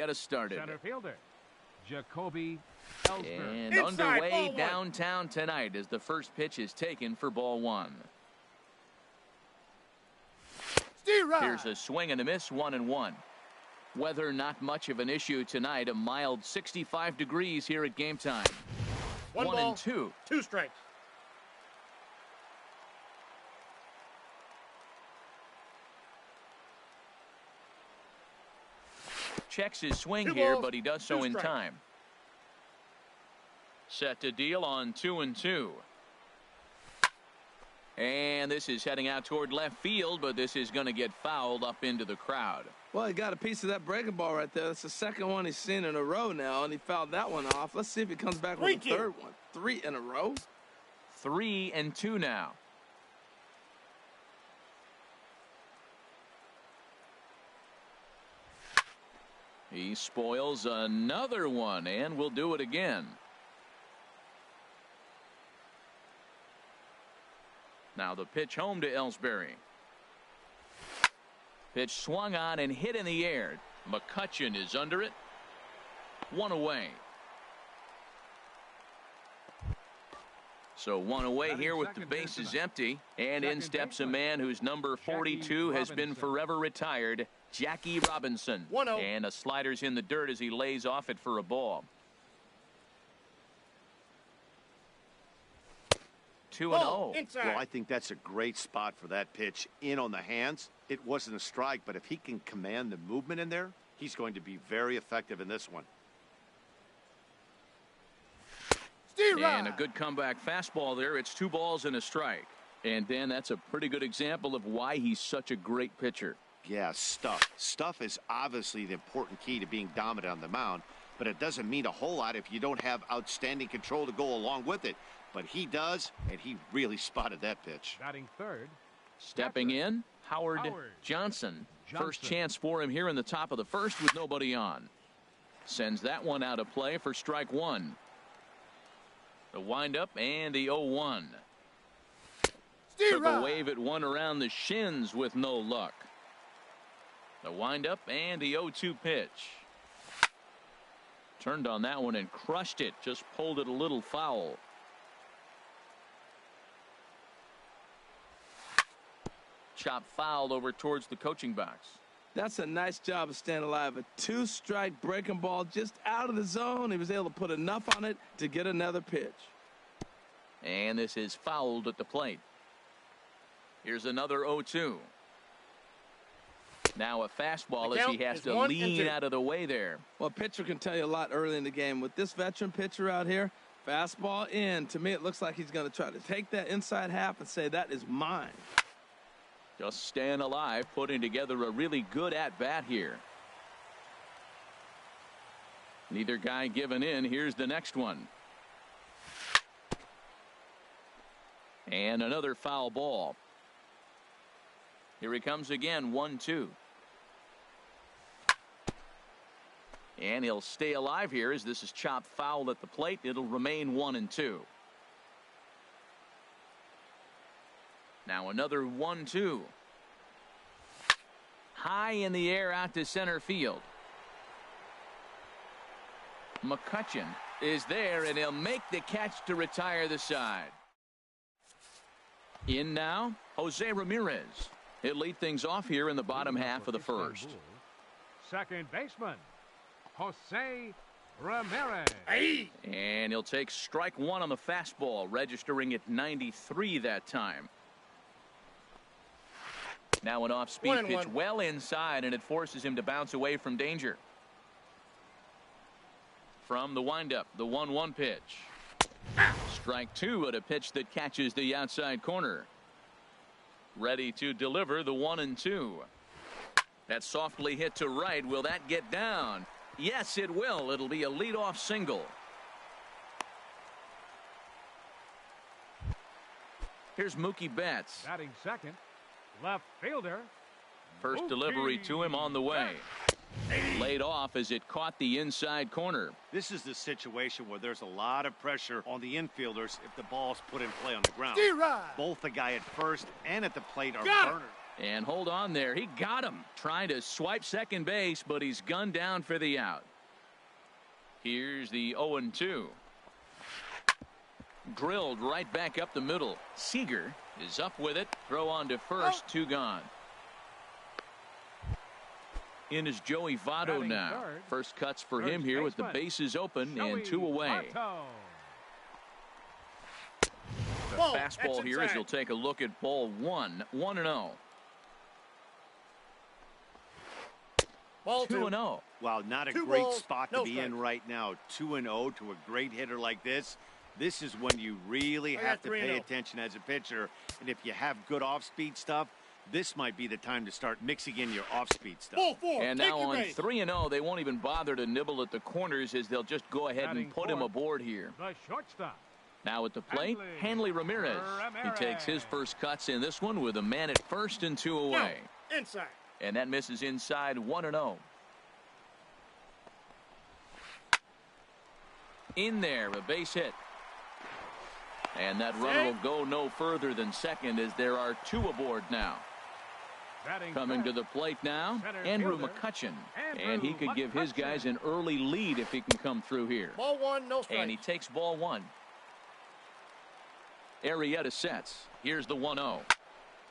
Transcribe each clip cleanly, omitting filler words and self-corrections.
get us started. Center fielder, Jacoby Ellsbury. And underway downtown tonight as the first pitch is taken for ball one. Here's a swing and a miss, 1-1. Weather not much of an issue tonight. A mild 65 degrees here at game time. 1-2. 2 strikes. Checks his swing here, but he does so in time. Set to deal on 2-2. And this is heading out toward left field, but this is going to get fouled up into the crowd. Well, he got a piece of that breaking ball right there. That's the second one he's seen in a row now, and he fouled that one off. Let's see if he comes back with the third one. 3 in a row. 3-2 now. He spoils another one, and will do it again. Now the pitch home to Ellsbury. Pitch swung on and hit in the air. McCutchen is under it. 1 away. So 1 away here with the bases empty. And in steps a man whose number 42 has been forever retired, Jackie Robinson. 1-0. And a slider's in the dirt as he lays off it for a ball. 2-0. Well, I think that's a great spot for that pitch. In on the hands. It wasn't a strike, but if he can command the movement in there, he's going to be very effective in this one. And a good comeback fastball there. It's 2 balls and a strike. And Dan, that's a pretty good example of why he's such a great pitcher. Yeah, stuff. Stuff is obviously the important key to being dominant on the mound, but it doesn't mean a whole lot if you don't have outstanding control to go along with it. But he does, and he really spotted that pitch. Batting third. Stepping in, Howard Johnson. First chance for him here in the top of the first with nobody on. Sends that one out of play for strike 1. The windup and the 0-1. Took a wave at one around the shins with no luck. The windup and the 0-2 pitch. Turned on that one and crushed it. Just pulled it a little foul. Chop fouled over towards the coaching box. That's a nice job of staying alive. A 2-strike breaking ball just out of the zone. He was able to put enough on it to get another pitch. And this is fouled at the plate. Here's another 0-2. Now a fastball as he has to lean out of the way there. Well, a pitcher can tell you a lot early in the game. With this veteran pitcher out here, fastball in. To me, it looks like he's going to try to take that inside half and say, that is mine. Just staying alive, putting together a really good at-bat here. Neither guy giving in. Here's the next one. And another foul ball. Here he comes again, 1-2. And he'll stay alive here as this is chopped foul at the plate. It'll remain 1-2. Now another 1-2. High in the air out to center field. McCutchen is there, and he'll make the catch to retire the side. In now, Jose Ramirez. He'll lead things off here in the bottom half of the first. Second baseman, Jose Ramirez. And he'll take strike 1 on the fastball, registering at 93 that time. Now an off-speed pitch well inside, and it forces him to bounce away from danger. From the windup, the 1-1 pitch. Strike 2 at a pitch that catches the outside corner. Ready to deliver the 1-2. That's softly hit to right. Will that get down? Yes, it will. It'll be a leadoff single. Here's Mookie Betts. Batting second, left fielder. First delivery to him on the way. Laid off as it caught the inside corner. This is the situation where there's a lot of pressure on the infielders if the ball's put in play on the ground. Both the guy at first and at the plate are burners. And hold on there. He got him. Trying to swipe second base, but he's gunned down for the out. Here's the 0-2. Drilled right back up the middle. Seager is up with it. Throw on to first. 2 gone. In is Joey Votto now. First cuts for him here with the bases open and 2 away. The fastball here as he'll take a look at ball 1. 1-0. Ball 2-0. Well, not a great spot to be in right now. 2-0 to a great hitter like this. This is when you really have to pay attention as a pitcher. And if you have good off-speed stuff, this might be the time to start mixing in your off-speed stuff. And now on 3-0, they won't even bother to nibble at the corners as they'll just go ahead and put him aboard here. The shortstop. Now at the plate, Hanley Ramirez. He takes his first cuts in this one with a man at first and 2 away. Inside. And that misses inside. 1-0. In there, a base hit. And that runner will go no further than second as there are 2 aboard now. Coming to the plate now, Andrew McCutchen. And he could give his guys an early lead if he can come through here. Ball 1, no strike. And he takes ball 1. Arrieta sets. Here's the 1-0.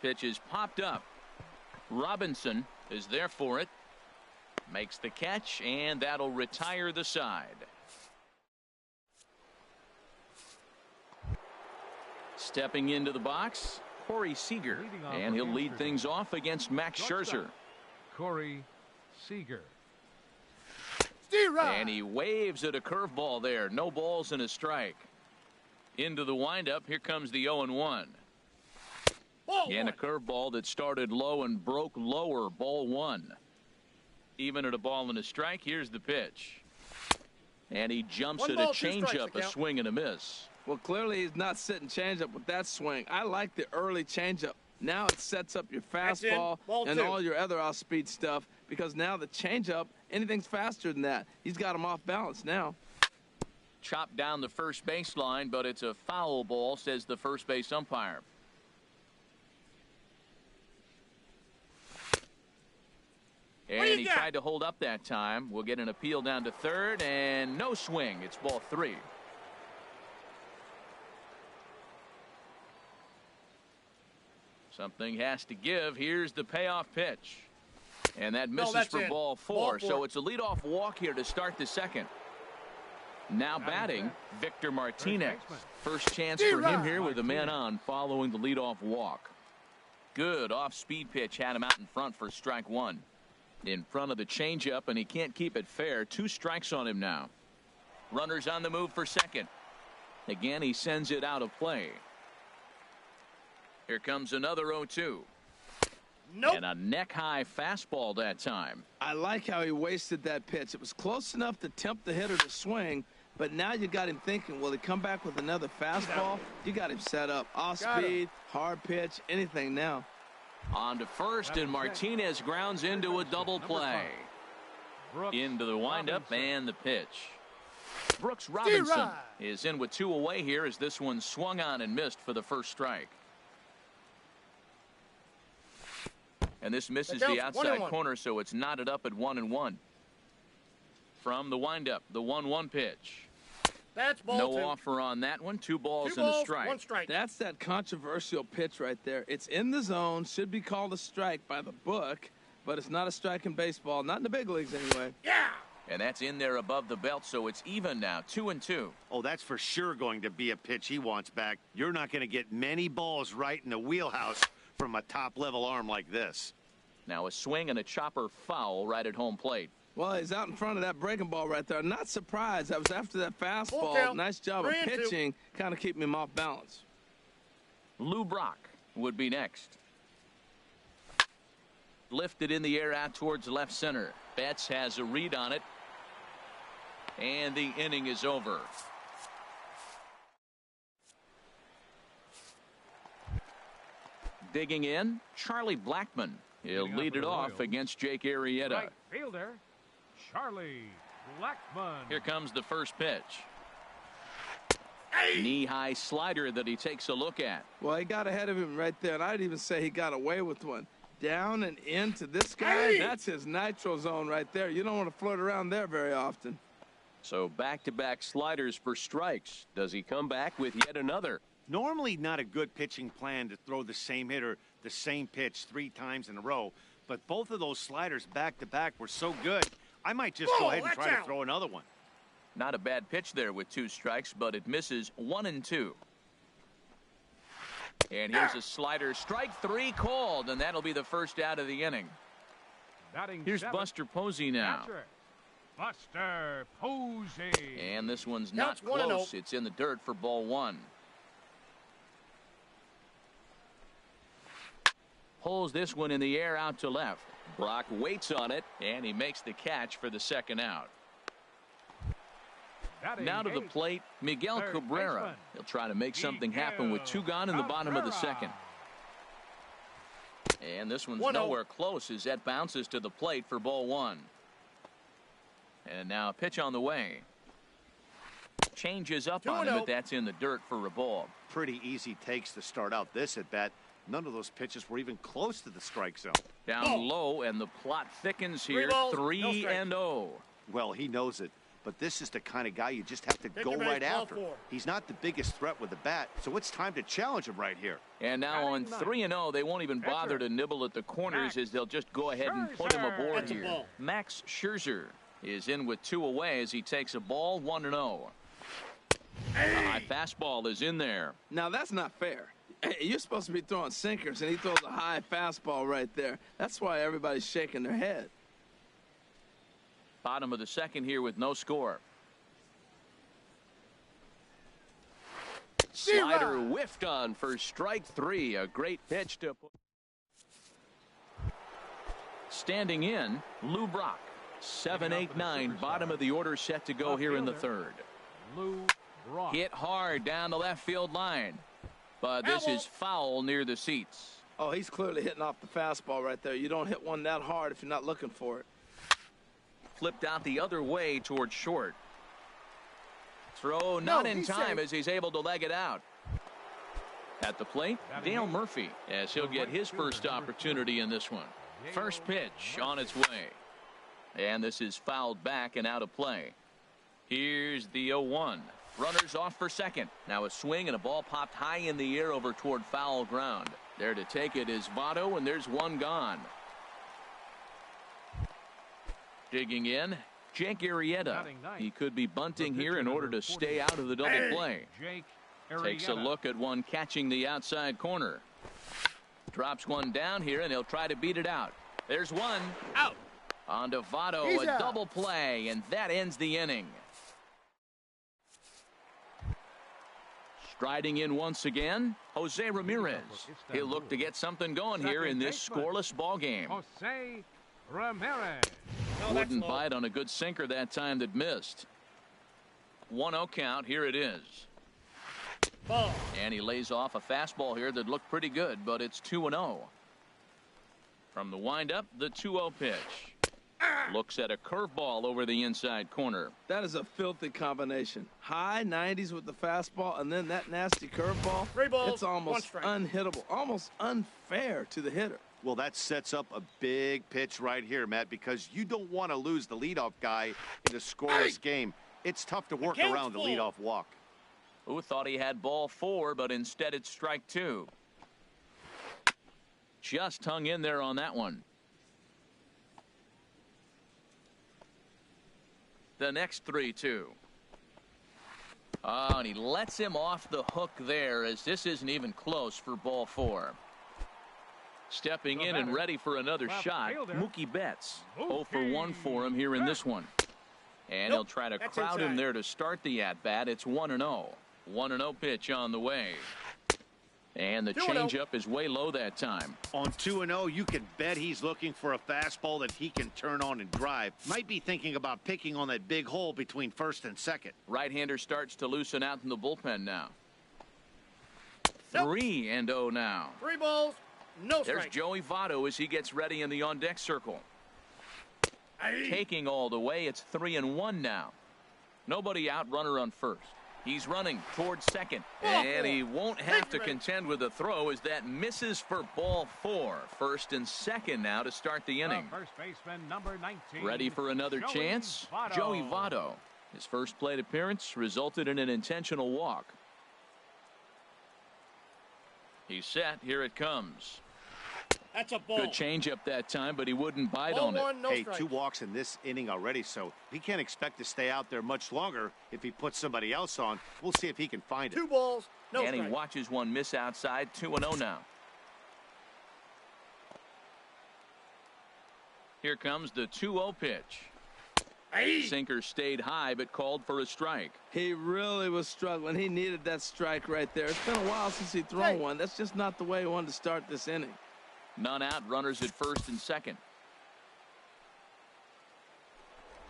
Pitch is popped up. Robinson is there for it. Makes the catch, and that'll retire the side. Stepping into the box, Corey Seager, and he'll lead things off against Max Scherzer. Corey Seager. And he waves at a curveball there. No balls and a strike. Into the windup. Here comes the 0-1. And a curveball that started low and broke lower. Ball 1. Even at a ball and a strike. Here's the pitch. And he jumps at a changeup, a swing and a miss. Well, clearly he's not sitting changeup with that swing. I like the early changeup. Now it sets up your fastball and all your other off-speed stuff because now the changeup, anything's faster than that. He's got him off balance now. Chopped down the first baseline, but it's a foul ball, says the first base umpire. And he tried to hold up that time. We'll get an appeal down to third, and no swing. It's ball 3. Something has to give. Here's the payoff pitch. And that misses for ball 4. So it's a leadoff walk here to start the second. Now batting, Victor Martinez. First chance for him here with a man on following the leadoff walk. Good off-speed pitch had him out in front for strike 1. In front of the changeup, and he can't keep it fair. 2 strikes on him now. Runners on the move for second. Again, he sends it out of play. Here comes another 0-2. And a neck-high fastball that time. I like how he wasted that pitch. It was close enough to tempt the hitter to swing, but now you got him thinking, will he come back with another fastball? You got him set up. Off-speed, hard pitch, anything now. On to first, and Martinez grounds into a double play. Into the windup and the pitch. Brooks Robinson is in with 2 away here as this one swung on and missed for the first strike. And this misses the outside corner, so it's knotted up at 1-1. From the windup, the 1-1 pitch. That's ball 2. No offer on that one. 2 balls and a strike. 1 strike. That's that controversial pitch right there. It's in the zone, should be called a strike by the book, but it's not a strike in baseball, not in the big leagues anyway. Yeah. And that's in there above the belt, so it's even now, 2-2. Oh, that's for sure going to be a pitch he wants back. You're not going to get many balls right in the wheelhouse from a top-level arm like this. Now a swing and a chopper foul right at home plate. Well, he's out in front of that breaking ball right there. Not surprised. That was after that fastball. Nice job of pitching, kind of keeping him off balance. Lou Brock would be next. Lifted in the air out towards left center. Betts has a read on it. And the inning is over. Digging in, Charlie Blackmon. He'll lead it off against Jake Arrieta. Right fielder, Charlie Blackmon. Here comes the first pitch. Knee-high slider that he takes a look at. Well, he got ahead of him right there, and I'd even say he got away with one. Down and into this guy. That's his nitro zone right there. You don't want to float around there very often. So back-to-back sliders for strikes. Does he come back with yet another? Normally not a good pitching plan to throw the same hitter the same pitch 3 times in a row, but both of those sliders back-to-back were so good, I might just go ahead and try to throw another one. Not a bad pitch there with 2 strikes, but it misses 1 and 2. And here's a slider. Strike 3 called, and that'll be the first out of the inning. Here's Buster Posey now. Buster Posey. And this one's not close. It's in the dirt for ball 1. Pulls this one in the air out to left. Brock waits on it, and he makes the catch for the second out. Now to the plate, Miguel Cabrera. He'll try to make something happen with 2 gone in the bottom of the second. And this one's nowhere close as that bounces to the plate for ball 1. And now a pitch on the way. Changes up on him, but that's in the dirt for a ball. Pretty easy takes to start out this at bat. None of those pitches were even close to the strike zone. Down low, and the plot thickens here. 3-0. Well, he knows it. But this is the kind of guy you just have to go right after. He's not the biggest threat with the bat, so it's time to challenge him right here. And now on 3-0, they won't even bother to nibble at the corners as they'll just go ahead and put him aboard here. Max Scherzer is in with 2 away as he takes a ball 1-0. A high fastball is in there. Now that's not fair. You're supposed to be throwing sinkers, and he throws a high fastball right there. That's why everybody's shaking their head. Bottom of the second here with no score. Slider whiffed on for strike 3. A great pitch to put. Standing in, Lou Brock. 7-8-9, bottom of the order set to go here in the third. Hit hard down the left field line. But this is foul near the seats. Oh, he's clearly hitting off the fastball right there. You don't hit one that hard if you're not looking for it. Flipped out the other way towards short. Throw not in time as he's able to leg it out. At the plate, Dale Murphy, as he'll get his first opportunity in this one. First pitch on its way. And this is fouled back and out of play. Here's the 0-1. Runners off for second. Now a swing and a ball popped high in the air over toward foul ground. There to take it is Votto, and there's 1 gone. Digging in, Jake Arrieta. He could be bunting here in order to stay out of the double play. Takes a look at one catching the outside corner. Drops one down here, and he'll try to beat it out. There's one. Out. On to Votto, a double play, and that ends the inning. Striding in once again, Jose Ramirez. He'll look to get something going here in this scoreless ball game. Jose Ramirez. Wouldn't bite on a good sinker that time that missed. 1-0 count. Here it is. Ball. And he lays off a fastball here that looked pretty good, but it's 2-0. From the windup, the 2-0 pitch. Looks at a curveball over the inside corner. That is a filthy combination. High 90s with the fastball, and then that nasty curveball. 3 balls, it's almost unhittable, almost unfair to the hitter. Well, that sets up a big pitch right here, Matt, because you don't want to lose the leadoff guy in a scoreless game. It's tough to work around the leadoff walk. Who thought he had ball 4, but instead it's strike 2. Just hung in there on that one. The next 3-2. Oh, and he lets him off the hook there as this isn't even close for ball 4. Stepping in and ready for another shot, Mookie Betts. 0 for 1 for him here in this one. And he'll try to crowd him there to start the at-bat. It's 1-0. 1-0 pitch on the way. And the changeup is way low that time. On 2-0, you can bet he's looking for a fastball that he can turn on and drive. Might be thinking about picking on that big hole between first and second. Right-hander starts to loosen out in the bullpen now. 3-0 now. 3 balls, no strike. There's Joey Votto as he gets ready in the on-deck circle. Taking all the way, it's 3-1 now. Nobody out, runner on first. He's running towards second, and he won't have to contend with a throw as that misses for ball 4. First and second now to start the inning. First baseman, number 19. Ready for another chance? Joey Votto. His first plate appearance resulted in an intentional walk. He's set. Here it comes. That's a ball. Good changeup that time, but he wouldn't bite on it. No hey, strike. 2 walks in this inning already, so he can't expect to stay out there much longer if he puts somebody else on. We'll see if he can find it. 2 balls, no And strike. he watches one miss outside. 2-0 now. Here comes the 2-0 pitch. Hey. Sinker stayed high, but called for a strike. He really was struggling. He needed that strike right there. It's been a while since he thrown one. That's just not the way he wanted to start this inning. None out, runners at first and second.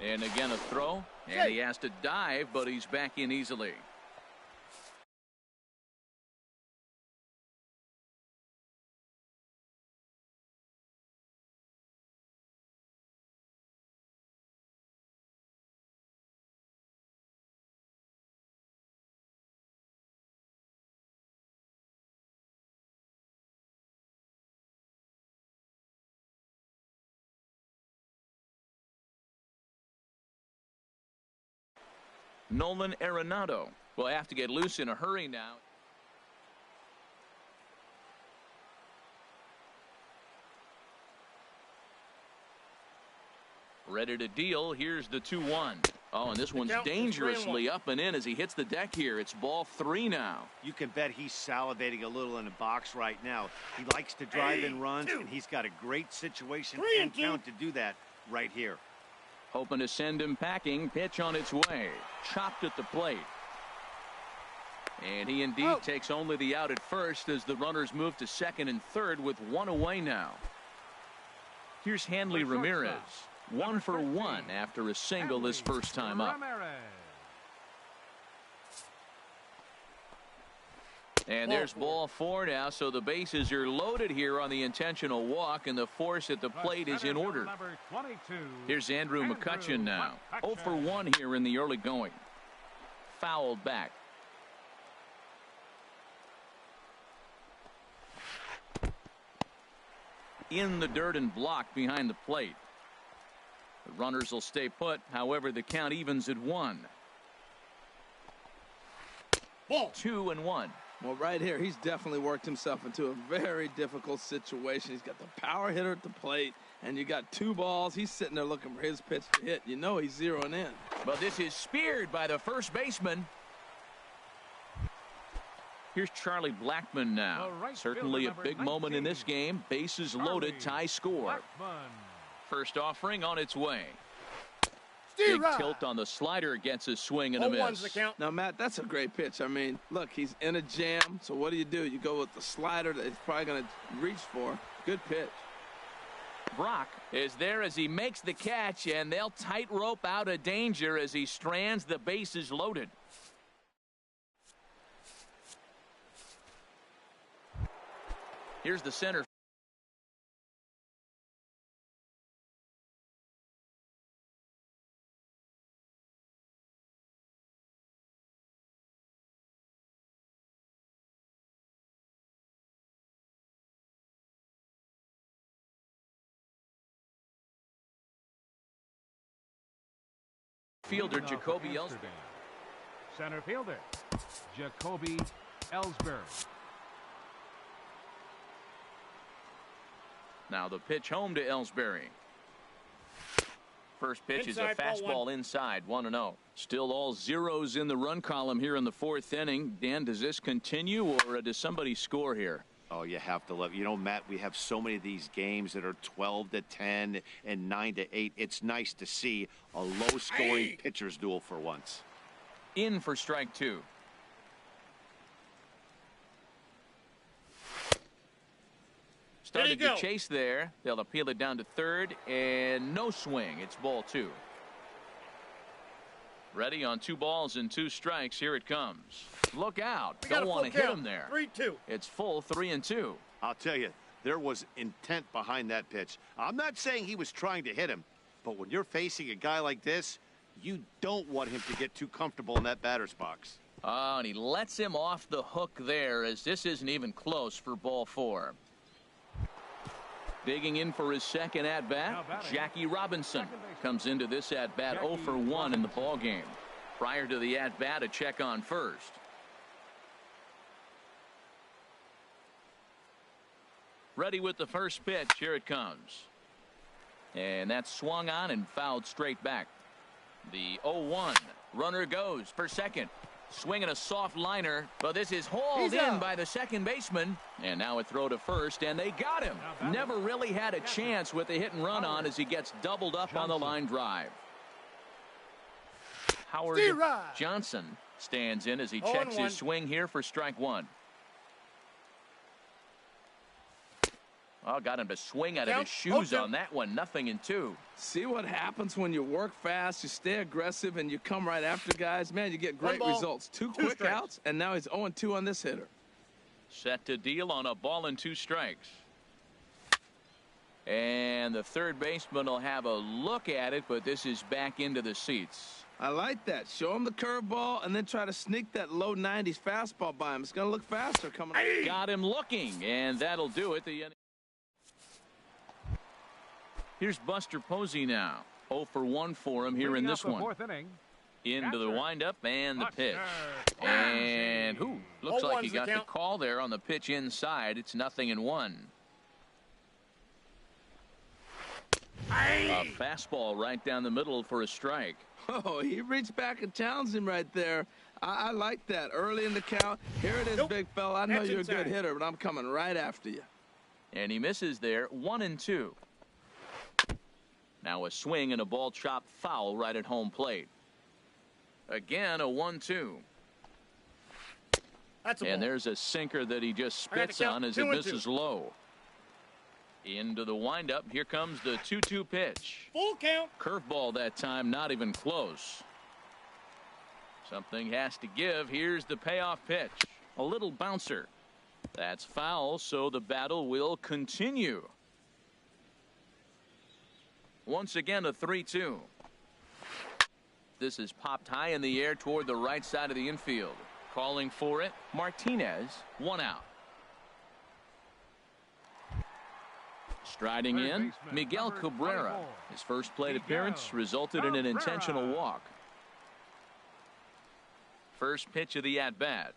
And again a throw, and he has to dive, but he's back in easily. Nolan Arenado will have to get loose in a hurry now. Ready to deal. Here's the 2-1. Oh, and this one's dangerously up and in as he hits the deck here. It's ball 3 now. You can bet he's salivating a little in the box right now. He likes to drive in runs, and he's got a great situation and count to do that right here. Hoping to send him packing. Pitch on its way. Chopped at the plate. And he indeed takes only the out at first as the runners move to second and third with 1 away now. Here's Hanley Ramirez. 1 for 1 after a single his first time up. And there's ball 4 now, so the bases are loaded here on the intentional walk, and the force at the plate is in order. Here's Andrew McCutchen now. 0 for 1 here in the early going. Fouled back. In the dirt and blocked behind the plate. The runners will stay put, however the count evens at 1. 2-1. Well, right here, he's definitely worked himself into a very difficult situation. He's got the power hitter at the plate, and you got 2 balls. He's sitting there looking for his pitch to hit. You know he's zeroing in. But this is speared by the first baseman. Here's Charlie Blackmon now. Certainly a big moment in this game. Bases loaded, tie score. First offering on its way. Big tilt on the slider, gets a swing and a miss. Now, Matt, that's a great pitch. I mean, look, he's in a jam. So what do? You go with the slider that he's probably going to reach for. Good pitch. Brock is there as he makes the catch, and they'll tightrope out of danger as he strands the bases loaded. Here's the center. Fielder Jacoby Ellsbury. Center fielder Jacoby Ellsbury. Now the pitch home to Ellsbury. First pitch is a fastball inside. 1-0. Still all zeros in the run column here in the 4th inning. Dan, does this continue, or does somebody score here? Oh, you have to love. You know, Matt, we have so many of these games that are 12-10 and 9-8. It's nice to see a low-scoring pitcher's duel for once. In for strike 2. Started to chase there. They'll appeal it down to third, and no swing. It's ball 2. Ready on 2 balls and 2 strikes. Here it comes. Look out. Don't want to hit him there. 3-2. It's full 3-2. I'll tell you, there was intent behind that pitch. I'm not saying he was trying to hit him, but when you're facing a guy like this, you don't want him to get too comfortable in that batter's box. Oh, and he lets him off the hook there, as this isn't even close for ball 4. Digging in for his second at-bat, Jackie Robinson comes into this at-bat 0 for 1 in the ball game. Prior to the at-bat, a check on first. Ready with the first pitch. Here it comes. And that's swung on and fouled straight back. The 0-1. Runner goes for second. Swinging a soft liner, but this is hauled in by the second baseman. And now a throw to first, and they got him. Never really had a chance with the hit and run on as he gets doubled up on the line drive. Howard Johnson stands in as he checks his swing here for strike 1. Oh, got him to swing out of his shoes on that one. 0-2. See what happens when you work fast, you stay aggressive, and you come right after guys? Man, you get great results. Two quick outs, and now he's 0-2 on this hitter. Set to deal on a ball and 2 strikes. And the third baseman will have a look at it, but this is back into the seats. I like that. Show him the curveball and then try to sneak that low 90s fastball by him. It's going to look faster coming up. Got him looking, and that'll do it. Here's Buster Posey now. 0 for 1 for him here in this one. Into the windup and the pitch. And looks like he got the call there on the pitch inside. It's 0-1. A fastball right down the middle for a strike. Oh, he reached back and challenged him right there. I like that. Early in the count. Here it is, big fella. I know you're a good hitter, but I'm coming right after you. And he misses there. 1-2. Now a swing and a ball chopped foul right at home plate. Again, a 1-2. And there's a sinker that he just spits on as it misses low. Into the windup. Here comes the 2-2 pitch. Full count. Curveball that time, not even close. Something has to give. Here's the payoff pitch. A little bouncer. That's foul, so the battle will continue. Once again, a 3-2. This is popped high in the air toward the right side of the infield. Calling for it, Martinez. 1 out. Striding in, Miguel Cabrera. His first plate appearance resulted in an intentional walk. First pitch of the at-bat.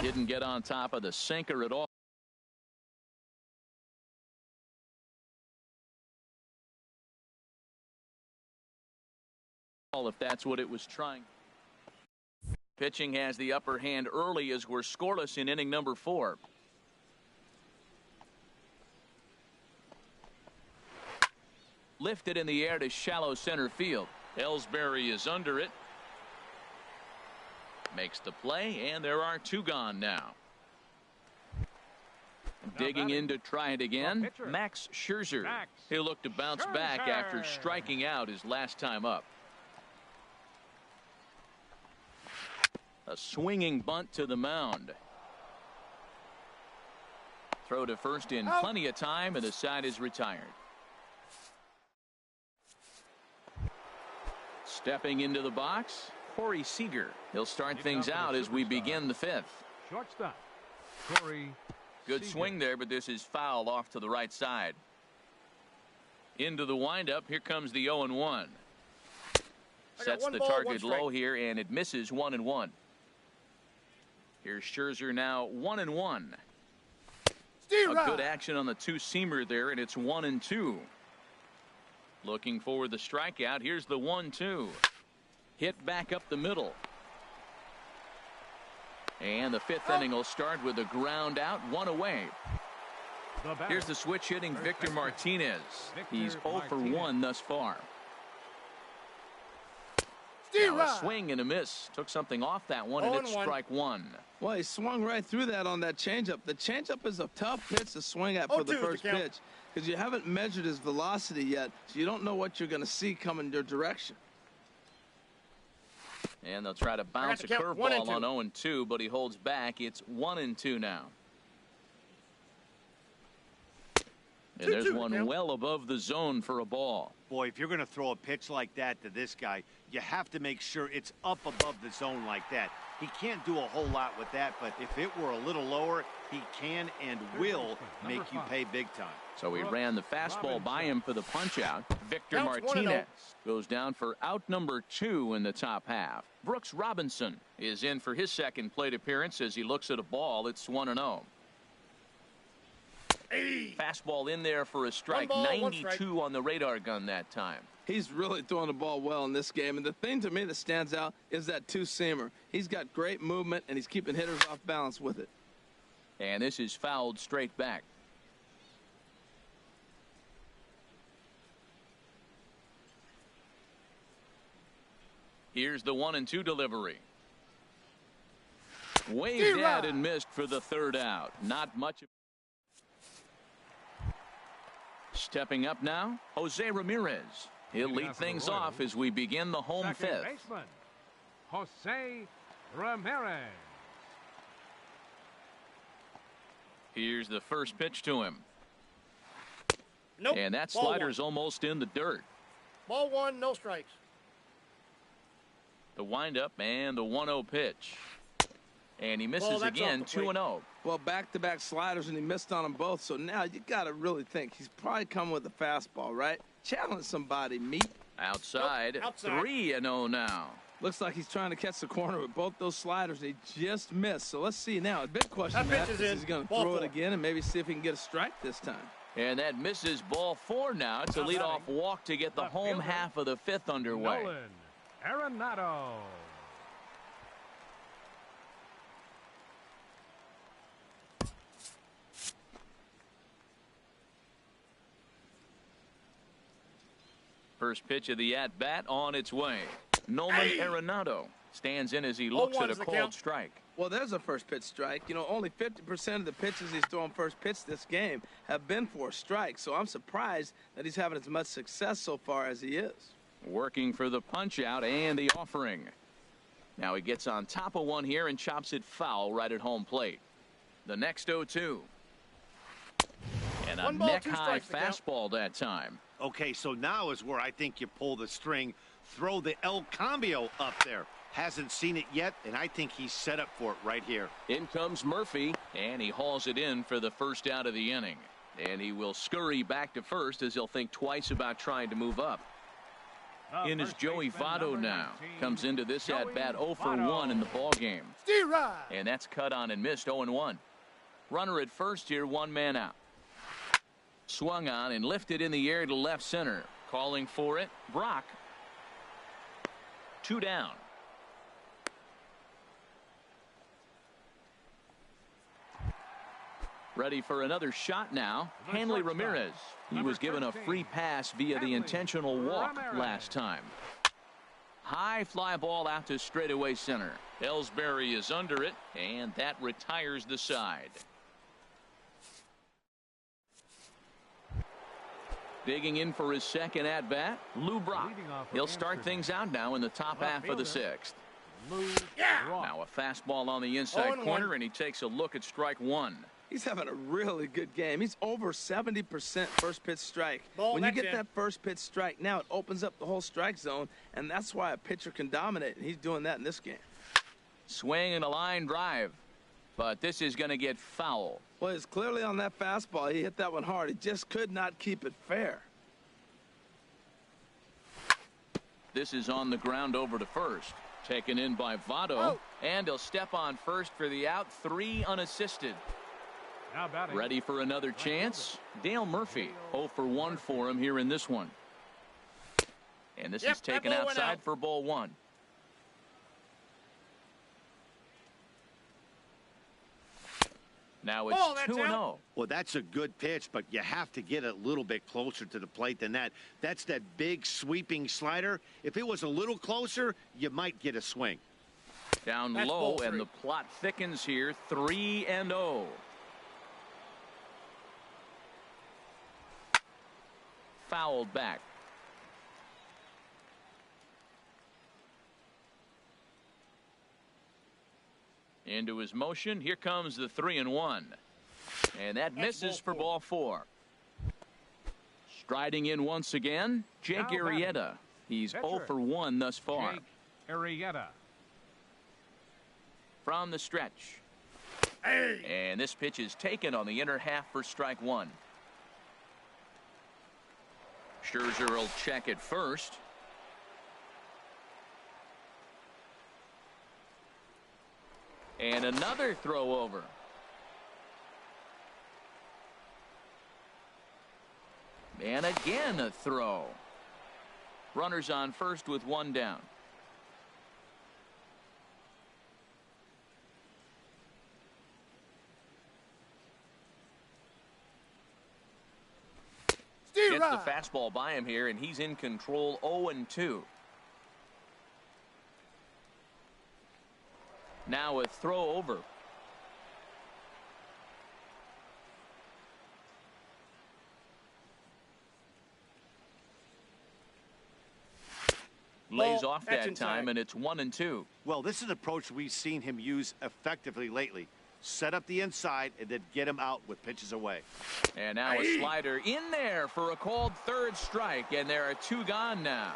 Didn't get on top of the sinker at all. If that's what it was trying. Pitching has the upper hand early as we're scoreless in inning number 4. Lifted in the air to shallow center field. Ellsbury is under it. Makes the play, and there are 2 gone now. Digging in to try it again, Max Scherzer. He'll look to bounce back after striking out his last time up. A swinging bunt to the mound. Throw to first in plenty of time, and the side is retired. Stepping into the box, Corey Seager. He'll start things out as we begin the 5th. Shortstop, Corey. Good swing there, but this is foul off to the right side. Into the windup. Here comes the 0-1. Sets the target low here, and it misses. 1-1. Here's Scherzer now. 1-1. A good action on the 2-seamer there, and it's 1-2. Looking for the strikeout. Here's the 1-2. Hit back up the middle. And the 5th inning will start with a ground out, 1 away. Here's the switch hitting Victor Martinez. He's 0 for 1 thus far. Now a swing and a miss. Took something off that one, and it's strike 1. Well, he swung right through that on that changeup. The changeup is a tough pitch to swing at for the first pitch because you haven't measured his velocity yet, so you don't know what you're going to see coming your direction. And they'll try to bounce a curveball on 0-2, but he holds back. It's 1-2 now. And there's one well above the zone for a ball. Boy, if you're going to throw a pitch like that to this guy, you have to make sure it's up above the zone like that. He can't do a whole lot with that, but if it were a little lower, he can and will make you pay big time. So he ran the fastball by him for the punch-out. Victor Martinez goes down for out number 2 in the top half. Brooks Robinson is in for his second plate appearance as he looks at a ball. It's 1-0. Fastball in there for a strike. 92 on the radar gun that time. He's really throwing the ball well in this game. And the thing to me that stands out is that two-seamer. He's got great movement, and he's keeping hitters off balance with it. And this is fouled straight back. Here's the 1-2 delivery. Waved at and missed for the third out. Not much. Stepping up now, Jose Ramirez. He'll lead things off as we begin the home fifth. Baseman, Jose Ramirez. Here's the first pitch to him. Nope. And that slider's almost in the dirt. Ball 1, no strikes. The windup and the 1-0 pitch. And he misses again, 2-0. Well, back-to-back sliders, and he missed on them both. So now you got to really think. He's probably coming with a fastball, right? Challenge somebody, meet. Outside, 3-0 now. Looks like he's trying to catch the corner with both those sliders, and he just missed. So let's see now. A big question, Matt, is he's going to throw it again and maybe see if he can get a strike this time. And that misses ball 4 now. It's a leadoff walk to get the home half of the fifth underway. Nolan Arenado. First pitch of the at-bat on its way. Nolan Arenado stands in as he looks at a called strike. Well, there's a first pitch strike. You know, only 50% of the pitches he's throwing first pitch this game have been for a strike. So I'm surprised that he's having as much success so far as he is. Working for the punch-out and the offering. Now he gets on top of one here and chops it foul right at home plate. The next 0-2. And a neck-high fastball that time. Okay, so now is where I think you pull the string, throw the El Cambio up there. Hasn't seen it yet, and I think he's set up for it right here. In comes Murphy. And he hauls it in for the first out of the inning. And he will scurry back to first as he'll think twice about trying to move up. In is Joey Votto now. Comes into this at-bat 0 for 1 in the ballgame. And that's cut on and missed 0-1. Runner at first here, 1 man out. Swung on and lifted in the air to left center. Calling for it, Brock. 2 down. Ready for another shot now. Hanley Ramirez. He was given a free pass via the intentional walk last time. High fly ball out to straightaway center. Ellsbury is under it, and that retires the side. Digging in for his second at-bat, Lou Brock. He'll start things out now in the top half of the 6th. Now a fastball on the inside corner, and he takes a look at strike 1. He's having a really good game. He's over 70% first pitch strike. When you get that first pitch strike, now it opens up the whole strike zone, and that's why a pitcher can dominate, and he's doing that in this game. Swing and a line drive, but this is going to get foul. Well, it's clearly on that fastball. He hit that one hard. He just could not keep it fair. This is on the ground over to first. Taken in by Votto, and he'll step on first for the out. 3 unassisted. Ready for another chance? Dale Murphy, 0 for 1 for him here in this one. And this is taken outside for ball 1. Now it's 2-0. Well, that's a good pitch, but you have to get a little bit closer to the plate than that. That's that big sweeping slider. If it was a little closer, you might get a swing. Down low, and the plot thickens here. 3-0. Fouled back. Into his motion. Here comes the 3-1. And that misses for ball 4. Striding in once again, Jake Arrieta. He's 0 for 1 thus far. Jake Arrieta. From the stretch. And this pitch is taken on the inner half for strike one. Scherzer will check it first. And another throw over. And again a throw. Runners on first with one down. Gets the fastball by him here, and he's in control. 0-2. Now a throw over. Lays off that time, and it's 1-2. Well, this is an approach we've seen him use effectively lately. Set up the inside and then get him out with pitches away. And now a slider in there for a called third strike, and there are two gone now.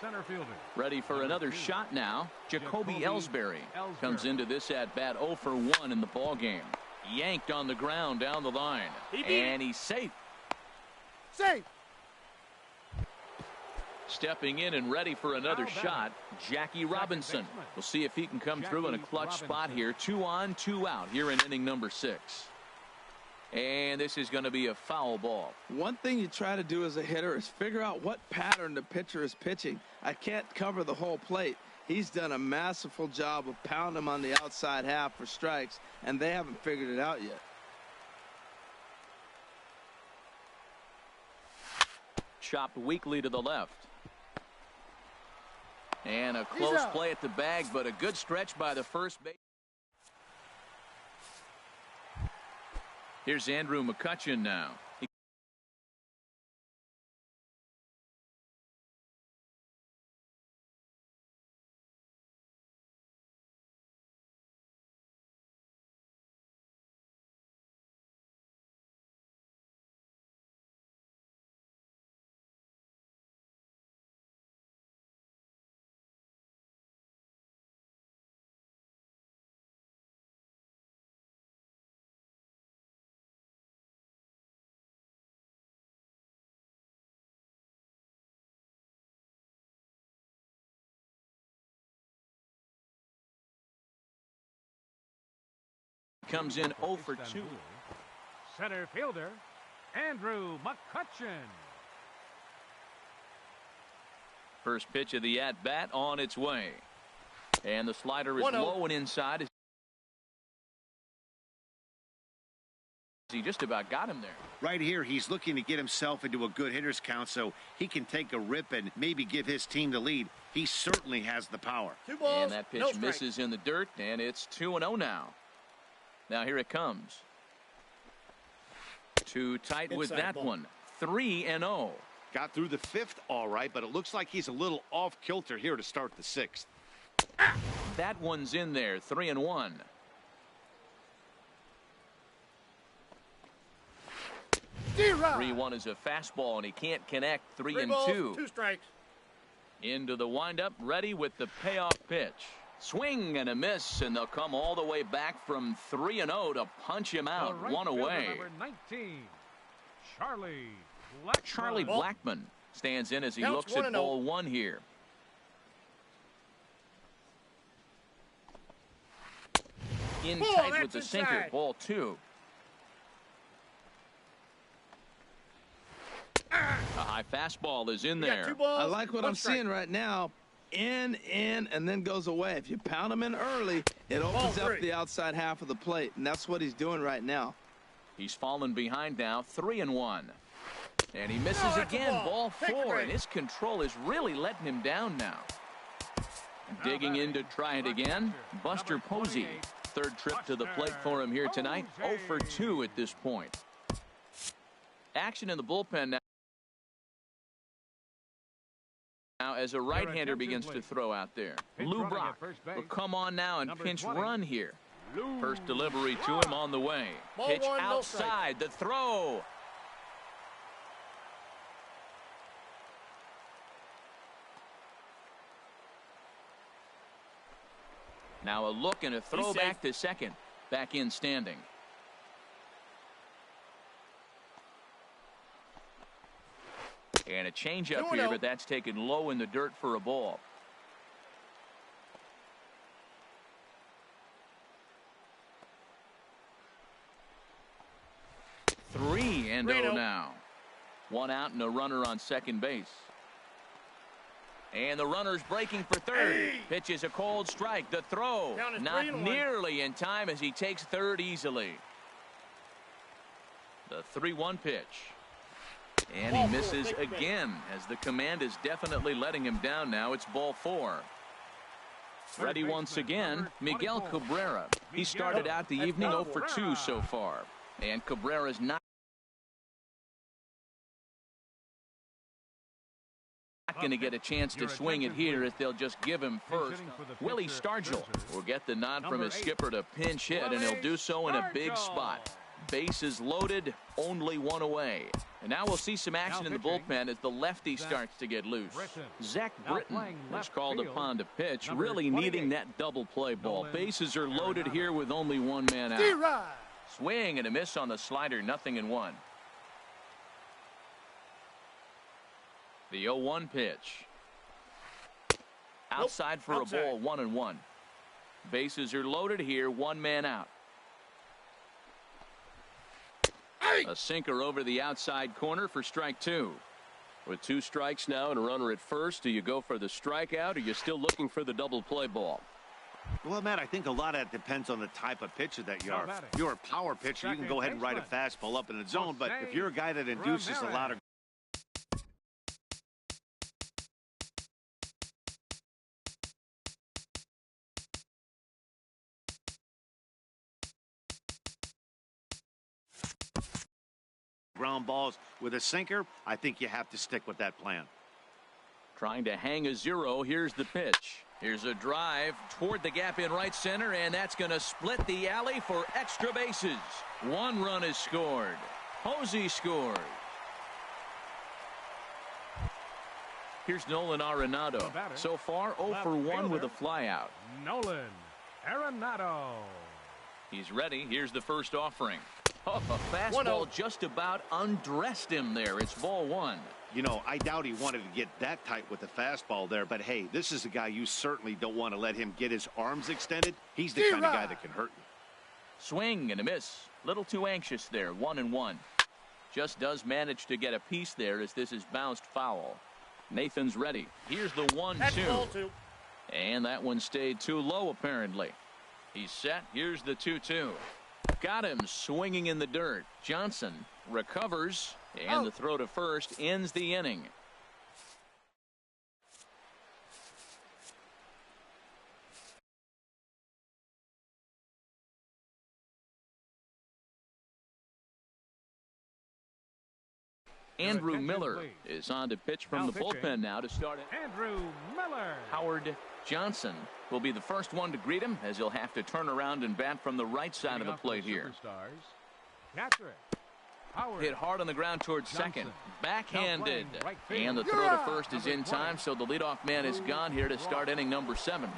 Center fielder. Ready for another shot now. Jacoby Ellsbury comes into this at bat 0 for 1 in the ball game. Yanked on the ground down the line, and he's safe. Safe. Stepping in and ready for another shot, Jackie Robinson. We'll see if he can come through in a clutch spot here. 2 on, 2 out here in inning number 6. And this is going to be a foul ball. One thing you try to do as a hitter is figure out what pattern the pitcher is pitching. I can't cover the whole plate. He's done a masterful job of pounding him on the outside half for strikes, and they haven't figured it out yet. Chopped weakly to the left. And a close play at the bag, but a good stretch by the first base. Here's Andrew McCutchen now. Comes in 0 for 2. Center fielder, Andrew McCutchen. First pitch of the at-bat on its way. And the slider is low and inside. He just about got him there. Right here, he's looking to get himself into a good hitter's count so he can take a rip and maybe give his team the lead. He certainly has the power. 2 balls, and that pitch misses in the dirt, and it's 2-0 now. Now here it comes. Too tight with that one. 3-0. Got through the 5th all right, but it looks like he's a little off kilter here to start the 6th. That one's in there. 3-1. Zero. 3-1 is a fastball, and he can't connect. 3-2. 2 strikes. Into the windup, ready with the payoff pitch. Swing and a miss, and they'll come all the way back from 3-0 to punch him out. Right, one away. Number 19, Charlie Blackmon stands in as he looks at ball 1 here. In tight with the sinker. Ball 2. A high fastball is in there. I like what I'm seeing right now. In, and then goes away. If you pound him in early, it opens up the outside half of the plate, and that's what he's doing right now. He's fallen behind now. 3-1. And he misses again. Ball 4, and his control is really letting him down now. Digging in to try it again, Buster Posey. Third trip to the plate for him here tonight. 0 for 2 at this point. Action in the bullpen now. Now as a right-hander begins to throw out there. Lou Brock will come on now and pinch run here. First delivery to him on the way. Pitch outside. The throw. Now a look and a throw back to second. Back in standing. And a changeup here, but that's taken low in the dirt for a ball. 3-0 now. One out and a runner on second base. And the runner's breaking for third. Pitch is a cold strike. The throw not nearly in time as he takes third easily. The 3-1 pitch. And he misses again as the command is definitely letting him down now. It's ball 4. Ready once again, Miguel Cabrera. He started out the evening 0 for 2 so far. And Cabrera's not going to get a chance to swing it here as they'll just give him first. Willie Stargell will get the nod from his skipper to pinch hit, and he'll do so in a big spot. Bases loaded, only one away. And now we'll see some action in the bullpen as the lefty starts to get loose. Zach Britton is called upon to pitch, really needing that double play ball. Bases are loaded here with only one man out. Swing and a miss on the slider, 0-1. The 0-1 pitch. Outside for a ball, 1-1. Bases are loaded here, one man out. A sinker over the outside corner for strike 2. With 2 strikes now and a runner at first, do you go for the strikeout or are you still looking for the double play ball? Well, Matt, I think a lot of that depends on the type of pitcher that you are. If you're a power pitcher, you can go ahead and ride a fastball up in the zone, but if you're a guy that induces a lot of ground balls with a sinker, I think you have to stick with that plan. Trying to hang a 0. Here's the pitch. Here's a drive toward the gap in right center, and that's going to split the alley for extra bases. 1 run is scored. Posey scores. Here's Nolan Arenado. So far 0 for 1 with a flyout. Nolan Arenado. He's ready. Here's the first offering. Oh, a fastball just about undressed him there. It's ball 1. You know, I doubt he wanted to get that tight with the fastball there, but hey, this is a guy you certainly don't want to let him get his arms extended. He's the kind of guy that can hurt you. Swing and a miss. Little too anxious there. 1-1. Just does manage to get a piece there as this is bounced foul. Nathan's ready. Here's the 1-2. And that one stayed too low apparently. He's set. Here's the 2-2. Got him swinging in the dirt. Johnson recovers, and the throw to first ends the inning. Andrew Miller is on to pitch from the bullpen now to start it. Andrew Miller. Howard Johnson will be the first one to greet him as he'll have to turn around and bat from the right side of the plate here. Hit hard on the ground towards second. Backhanded. And the throw to first is in time, so the leadoff man is gone here to start inning number 7.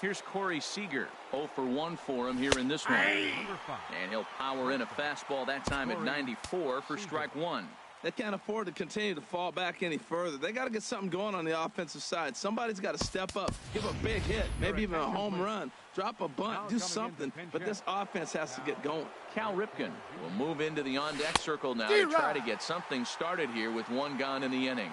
Here's Corey Seager. 0 for 1 for him here in this one. And he'll power in a fastball that time at 94 for strike 1. They can't afford to continue to fall back any further. They got to get something going on the offensive side. Somebody's got to step up, give a big hit, maybe even a home run, drop a bunt, do something. But this offense has to get going. Cal Ripken will move into the on-deck circle now to try to get something started here with 1 gone in the inning.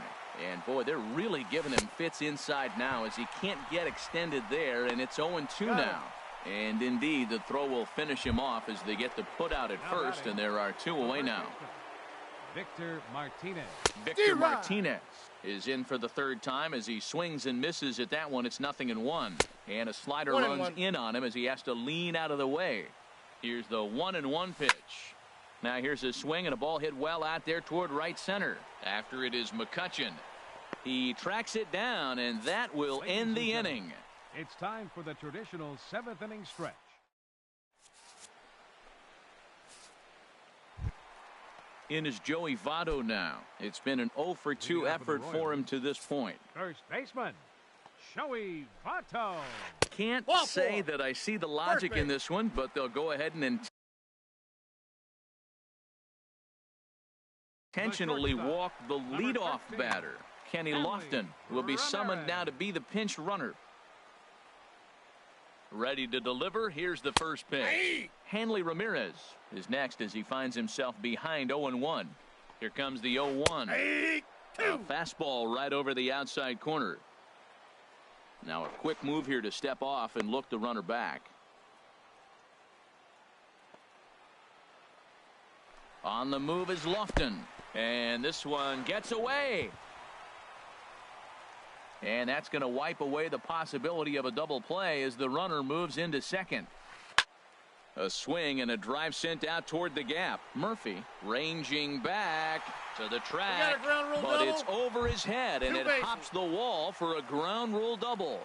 And, boy, they're really giving him fits inside now as he can't get extended there, and it's 0-2 now. And, indeed, the throw will finish him off as they get the put out at first, and there are 2 away now. Victor Martinez. Victor Martinez is in for the 3rd time as he swings and misses at that one. It's 0-1. And a slider runs in on him as he has to lean out of the way. Here's the 1-1 pitch. Now here's a swing and a ball hit well out there toward right center. After it is McCutchen. He tracks it down, and that will end the inning. It's time for the traditional 7th inning stretch. In is Joey Votto now. It's been an 0 for 2 effort for him to this point. First baseman, Joey Votto. Can't Ball say four. that I see the logic in this one, but they'll go ahead and intentionally walk the leadoff batter. Kenny Lofton will be summoned now to be the pinch runner. Ready to deliver. Here's the first pitch. Hanley Ramirez is next as he finds himself behind 0-1. Here comes the 0-1. A fastball right over the outside corner. Now a quick move here to step off and look the runner back. On the move is Lofton. And this one gets away. And that's going to wipe away the possibility of a double play as the runner moves into second. A swing and a drive sent out toward the gap. Murphy ranging back to the track, but it's over his head and it hops the wall for a ground rule double.